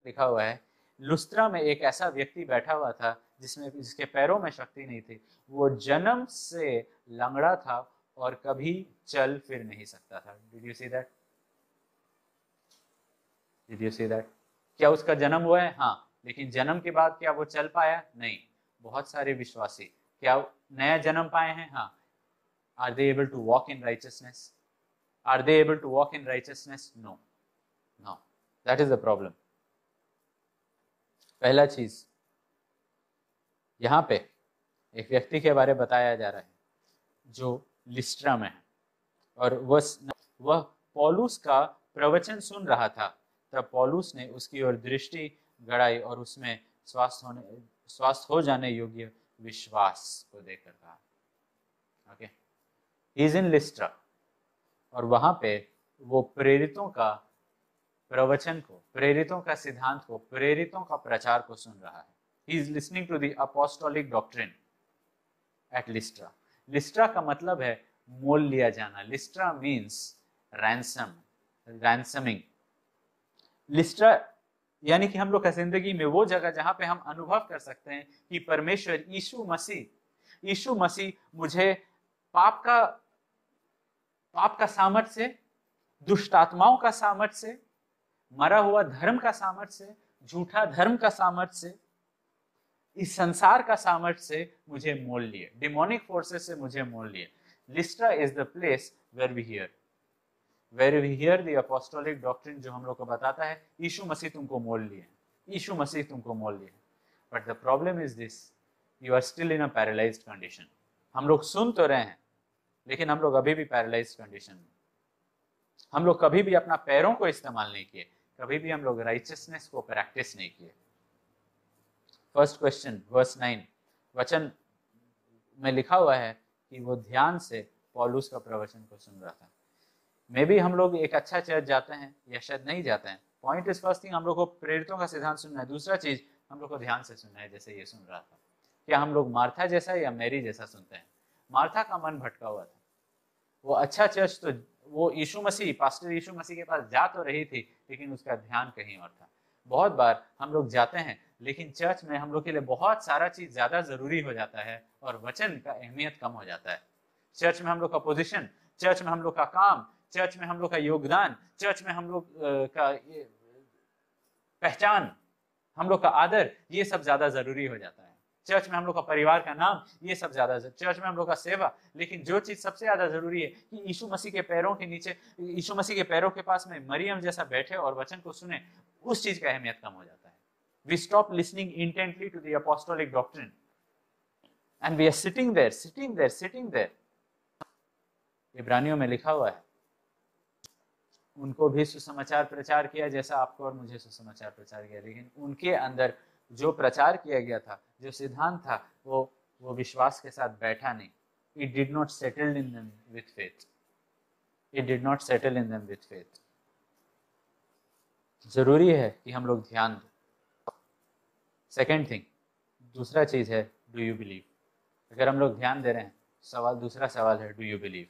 लिखा हुआ है, लुस्त्रा में एक ऐसा व्यक्ति बैठा हुआ था जिसके पैरों में शक्ति नहीं थी। वो जन्म से लंगड़ा था और कभी चल फिर नहीं सकता था। Did you see that? Did you see that? क्या उसका जन्म हुआ है? हाँ। लेकिन जन्म के बाद क्या वो चल पाया? नहीं। बहुत सारे विश्वासी क्या नया जन्म पाए हैं? हाँ। Are they able to walk in righteousness? Are they able to walk in righteousness? No, no. That is the problem. पहला चीज, यहां पे एक व्यक्ति के बारे में बताया जा रहा है जो लिस्ट्रा में है, और वह पौलुस का प्रवचन सुन रहा था। तब पौलुस ने उसकी ओर दृष्टि गड़ाई और उसमें स्वास्थ्य हो जाने योग्य विश्वास को देखकर कहा। ओके, ही इज इन लिस्ट्रा, और वहां पे वो प्रेरितों का प्रवचन को, प्रेरितों का सिद्धांत को, प्रेरितों का प्रचार को सुन रहा है। He is listening to the apostolic doctrine at Lystra. Lystra का मतलब है मोल लिया जाना। लिस्ट्रा मीन्स रैंसम, रैंसमिंग। लिस्ट्रा यानी कि हम लोग का जिंदगी में वो जगह जहां पे हम अनुभव कर सकते हैं कि परमेश्वर यीशु मसीह मुझे पाप का सामर्थ से, दुष्ट आत्माओं का सामर्थ से, मरा हुआ धर्म का सामर्थ से, झूठा धर्म का सामर्थ से, इस संसार का सामर्थ से मुझे मोल लिए, डिमोनिक फोर्सेस से मुझे मोल लिए। Lystra is the place where we hear the apostolic doctrine, जो हम लोग को बताता है यीशु मसीह तुमको मोल लिए, यीशु मसीह तुमको मोल लिए। But the problem is this, you are still in a paralysed condition. हम लोग सुन तो रहे हैं, लेकिन हम लोग अभी भी पैरालाइज्ड कंडीशन में। हम लोग कभी भी अपना पैरों को इस्तेमाल नहीं किए, कभी भी हम लोग राइचियसनेस को प्रैक्टिस नहीं किए। फर्स्ट क्वेश्चन, वर्स 9, वचन में लिखा हुआ है कि वो ध्यान से पौलुस का प्रवचन को सुन रहा था। मे भी हम लोग एक अच्छा चर्च जाते हैं या शायद नहीं जाते हैं। पॉइंट इज, फर्स्ट थिंग, हम लोग को प्रेरितों का सिद्धांत सुनना है। दूसरा चीज, हम लोग को ध्यान से सुनना है जैसे ये सुन रहा था। क्या हम लोग मार्था जैसा या मैरी जैसा सुनते हैं? मार्था का मन भटका हुआ था। वो अच्छा चर्च तो, वो यीशु मसीह, पास्टर यीशु मसीह के पास जा तो रही थी, लेकिन उसका ध्यान कहीं और था। बहुत बार हम लोग जाते हैं, लेकिन चर्च में हम लोग के लिए बहुत सारा चीज ज्यादा जरूरी हो जाता है और वचन का अहमियत कम हो जाता है। चर्च में हम लोग का पोजीशन, चर्च में हम लोग का काम, चर्च में हम लोग का योगदान, चर्च में हम लोग का पहचान, हम लोग का आदर, ये सब ज्यादा जरूरी हो जाता है। चर्च में हम लोग का परिवार का नाम, ये सब ज्यादा, चर्च में हम लोग का सेवा। लेकिन जो चीज सबसे ज्यादा जरूरी है कि यीशु मसीह के पैरों के नीचे, यीशु मसीह के पैरों के पास में मरियम जैसा बैठे और वचन को सुने, उस चीज का अहमियत कम हो जाता है। We stop listening intently to the apostolic doctrine, and we are sitting there. इब्रानियों में लिखा हुआ है, उनको भी सुसमाचार प्रचार किया जैसा आपको और मुझे सुसमाचार प्रचार किया, लेकिन उनके अंदर जो प्रचार किया गया था, जो सिद्धांत था, वो विश्वास के साथ बैठा नहीं। It did not settle in them with faith. It did not settle in them with faith. जरूरी है कि हम लोग ध्यान दें। सेकेंड थिंग, दूसरा चीज है, डू यू बिलीव? अगर हम लोग ध्यान दे रहे हैं, दूसरा सवाल है, do you believe?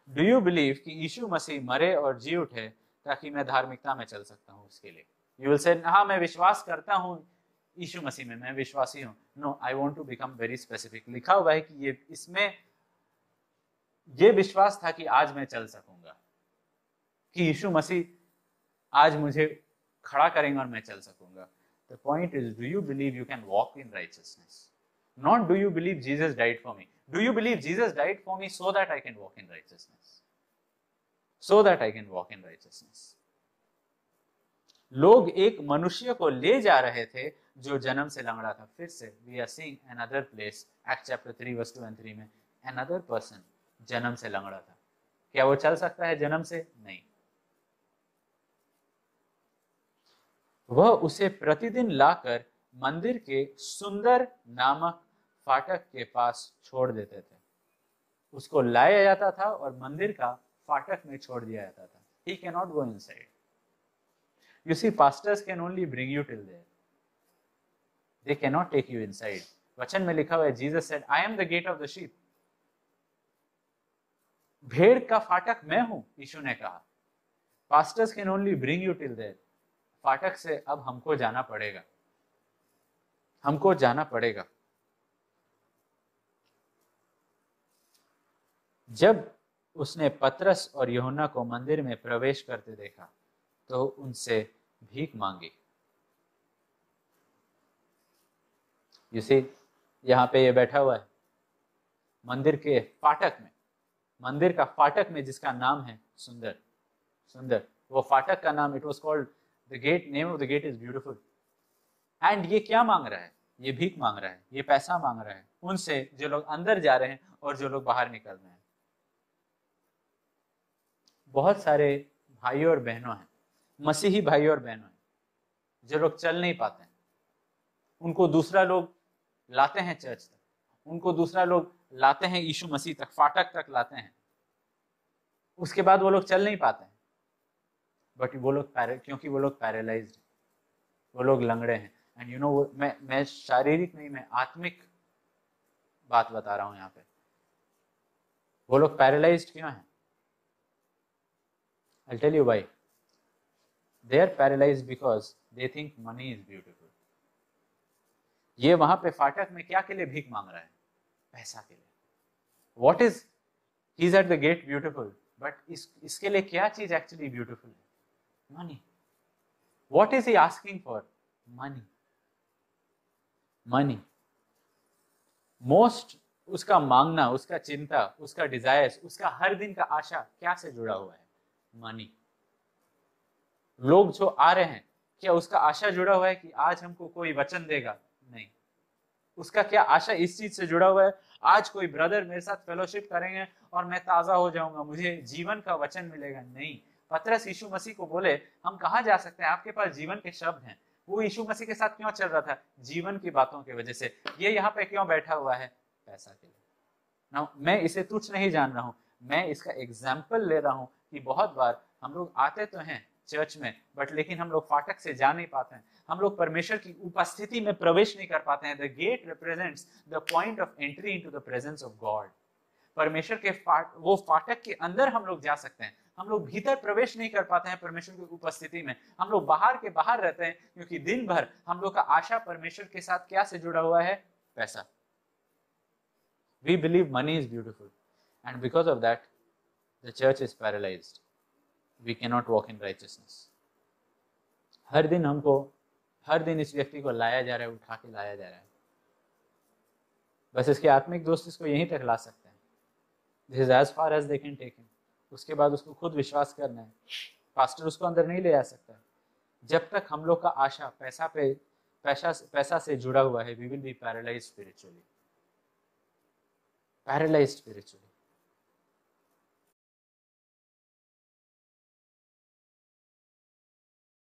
Do you believe कि यीशु मसीह मरे और जी उठे ताकि मैं धार्मिकता में चल सकता हूँ उसके लिए? यू विल से, हाँ मैं विश्वास करता हूँ यीशु मसीह में, मैं विश्वासी हूँ। No, I want to become very specific. लिखा हुआ है कि ये, इसमें ये विश्वास था कि आज मैं चल सकूंगा, कि यीशु मसीह आज मुझे खड़ा करेंगे और मैं चल सकूंगा। The point is, do you believe you can walk in righteousness? Not do you believe Jesus died for me. Do you believe Jesus died for me so that I can walk in righteousness? So that I can walk in righteousness. लोग एक मनुष्य को ले जा रहे थे जो जन्म से लंगड़ा था। फिर से we are seeing another place, Acts chapter 3 verse 2 and 3 में, another person जन्म से लंगड़ा था। क्या वो चल सकता है जन्म से? नहीं। वह उसे प्रतिदिन लाकर मंदिर के सुंदर नामक फाटक के पास छोड़ देते थे। उसको लाया जाता था और मंदिर का फाटक में छोड़ दिया जाता था। He cannot go inside. You see, pastors can only bring you till there. They cannot take you inside. वचन में लिखा हुआ है, Jesus said, I am the gate of the sheep. भेड़ का फाटक मैं हूं, यीशु ने कहा। Pastors can only bring you till there. फाटक से अब हमको जाना पड़ेगा, हमको जाना पड़ेगा। जब उसने पतरस और यूहन्ना को मंदिर में प्रवेश करते देखा तो उनसे भीख मांगी। यू सी, यहाँ पे ये बैठा हुआ है मंदिर के फाटक में, मंदिर का फाटक में, जिसका नाम है सुंदर। सुंदर, वो फाटक का नाम, it was called the gate, name of the gate is beautiful. And ये क्या मांग रहा है? ये भीख मांग रहा है, ये पैसा मांग रहा है उनसे जो लोग अंदर जा रहे हैं और जो लोग बाहर निकल रहे हैं। बहुत सारे भाइयों और बहनों हैं, मसीही भाइयों और बहनों हैं, जो लोग चल नहीं पाते हैं, उनको दूसरा लोग लाते हैं चर्च तक, उनको दूसरा लोग लाते हैं यीशु मसीह तक, फाटक तक लाते हैं। उसके बाद वो लोग चल नहीं पाते हैं, बट वो लोग क्योंकि वो लोग पैरालाइज्ड हैं, वो लोग लंगड़े हैं। एंड यू नो, मैं शारीरिक नहीं, मैं आत्मिक बात बता रहा हूं यहाँ पे। वो लोग पैरालाइज्ड क्यों हैं? I'll tell you why. They are paralyzed because they think money is beautiful. ये वहां पे फाटक में क्या के लिए भीख मांग रहा है? पैसा के लिए। What is, he's at the gate beautiful, but इसके लिए क्या चीज एक्चुअली ब्यूटीफुल है? Money. What is he asking for? Money. Money. Most उसका मांगना, उसका चिंता, उसका डिजायर्स, उसका हर दिन का आशा क्या से जुड़ा हुआ है? मनी। लोग जो आ रहे हैं, क्या उसका आशा जुड़ा हुआ है कि आज हमको कोई वचन देगा? नहीं। उसका क्या आशा इस चीज से जुड़ा हुआ है, आज कोई ब्रदर मेरे साथ फेलोशिप करेंगे और मैं ताजा हो जाऊंगा, मुझे जीवन का वचन मिलेगा? नहीं। पतरस यीशु मसीह को बोले, हम कहाँ जा सकते हैं, आपके पास जीवन के शब्द हैं। वो यीशु मसीह के साथ क्यों चल रहा था? जीवन की बातों की वजह से। ये यहाँ पे क्यों बैठा हुआ है? पैसा के लिए। ना, मैं इसे तुच्छ नहीं जान रहा हूं, मैं इसका एग्जाम्पल ले रहा हूं कि बहुत बार हम लोग आते तो हैं चर्च में, बट लेकिन हम लोग फाटक से जा नहीं पाते हैं, हम लोग परमेश्वर की उपस्थिति में प्रवेश नहीं कर पाते हैं। The gate represents the point of entry into the presence of God. परमेश्वर के वो फाटक के अंदर हम लोग जा सकते हैं, हम लोग भीतर प्रवेश नहीं कर पाते हैं परमेश्वर की उपस्थिति में। हम लोग बाहर के बाहर रहते हैं, क्योंकि दिन भर हम लोग का आशा परमेश्वर के साथ क्या से जुड़ा हुआ है? पैसा। We believe money is beautiful, and because of that, the church is paralyzed. We cannot walk in righteousness. हर दिन इस व्यक्ति को लाया जा रहा है, उठा के लाया जा रहा है। बस इसके आत्मिक दोस्त इसको यहीं तक ला सकते हैं। This is as far as they can take him. उसके बाद उसको खुद विश्वास करना है, पास्टर उसको अंदर नहीं ले आ सकता। जब तक हम लोग का आशा पैसा से जुड़ा हुआ है, we will be paralyzed spiritually. Paralyzed spiritually.